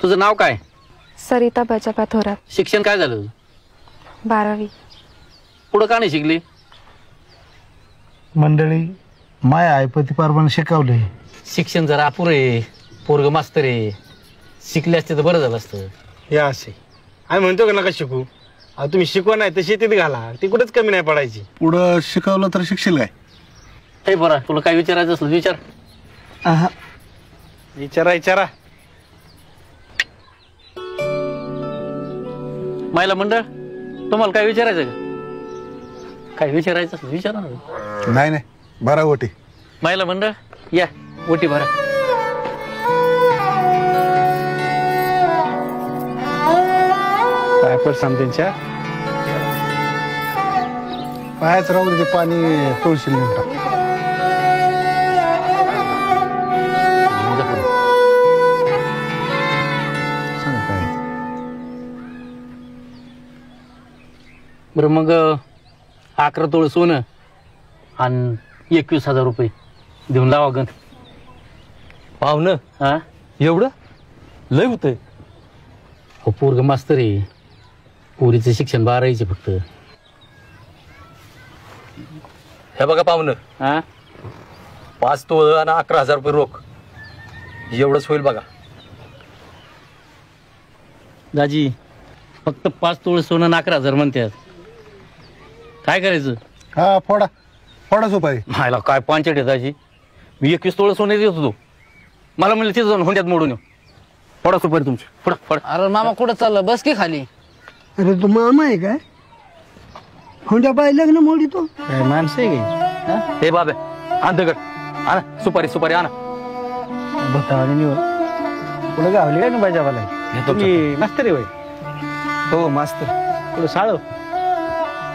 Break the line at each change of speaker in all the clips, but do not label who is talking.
तुझं नाव काय?
सरिता बजापा थोरात.
शिक्षण काय झालं?
12वी.
पुढं का नाही शिकली?
मंडळी माय आईपती परमाने शिकवले.
शिक्षण जरा अपुरे, पोरग मास्तर आहे, शिकले असते तर बरं झालं असतं.
या असे आम्ही म्हणतो का नका शिकू. तुम्ही शिकवा नाही तर शेतीत घाला, ती कुठेच कमी नाही पडायची.
पुढं शिकवलं तर शिकशील काय?
हे बरं, तुला काय विचारायचं असलं विचार.
विचारा विचारा.
महिला मंडळ, तुम्हाला काय विचारायचं का? काय विचारायचं असलं विचारा ना.
नाही नाही, बरा गोटी.
महिला मंडळ या, ओटी भरा.
काय पण त्यांच्या
पायाच राहू दे, पाणी तुळशील टाक.
बरं मग 11 तोळ सोनं आणि 21,000 रुपये देऊन लावा गण.
पाहुणं
हा
एवढं लय होतंय.
हो, पोरग मास्तर आहे, पोरीचं शिक्षण 12वीचे फक्त.
हे बघा पाहुणं,
हा
5 तोळ आणि 11,000 रुपये रोख, एवढंच होईल बघा.
दाजी फक्त 5 तोळ सोनं आणि 11,000 म्हणतात. काय करायचं?
हा फोडा फोडा सुपारी.
मायला काय पांचट आहे दाजी. मी 21 तोळ सोनं देत होतो, मला म्हणलं तिथं जाऊन हुंड्यात मोडून येऊ. फोडा सुपारी तुमची, फोडा फोडा.
अरे मामा कुठं चाललं? बस की खाली.
अरे तू मामा आहे काय? हुंडा बाई लग्न मोडी तो
काय माणसं आहे काय?
हे बाबे आण दगड, आणा सुपारी, सुपारी आणा.
भतावाने निवड पुढे गावली काय ना बाजाबाला. तुम्ही मास्तर आहे होय?
हो मास्तर.
पुढे साळव.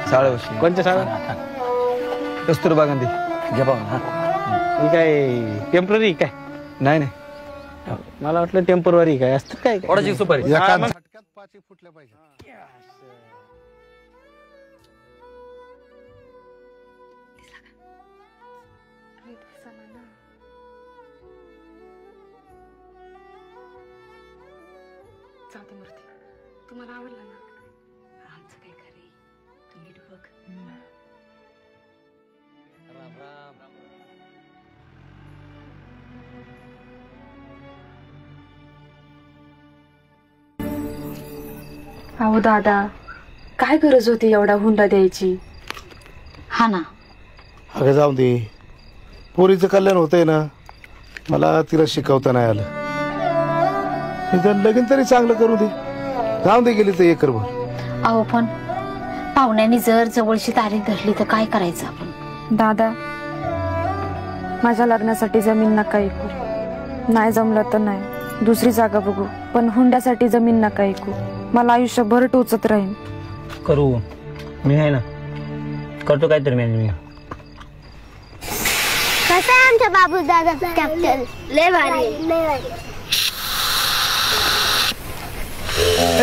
साळवशी
कोणत्या साळव?
कस्तुरबा गांधी. घ्या पाहुणं.
ही काय टेम्पररी काय?
नाही नाही,
मला वाटलं टेम्पररी काय असतं काय.
थोडाची सुपारी.
एका झटक्यात पाची फुटल्या पाहिजे.
तुम्हाला आवडलं ना?
आमचं काय खरंय, तू नीट बघ.
अहो दादा, काय गरज होती एवढा हुंडा द्यायची?
हा ना.
अगं जाऊ दे, पोरीचं कल्याण होतंय ना. मला तिला शिकवता नाही आलं, निदान लगीन तरी चांगलं करू दे. जाऊ दे, गेली तर एकरभर.
अहो पण पाहुण्याने जर जवळची तारीख धरली तर काय करायचं आपण?
दादा, माझ्या लग्नासाठी जमीन नका ऐकू. नाही जमलं तर नाही, दुसरी जागा बघू, पण हुंड्यासाठी जमीन नका ऐकू. मला आयुष्यभर टोचत राहीन.
करू मी आहे ना, करतो काहीतरी मी.
कसं आहे आमच्या बाबू दादा कॅप्टन? लय भारी.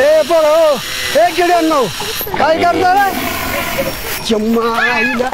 ए पळो, ए किड्यांनो, काय करता? चम्मा आईला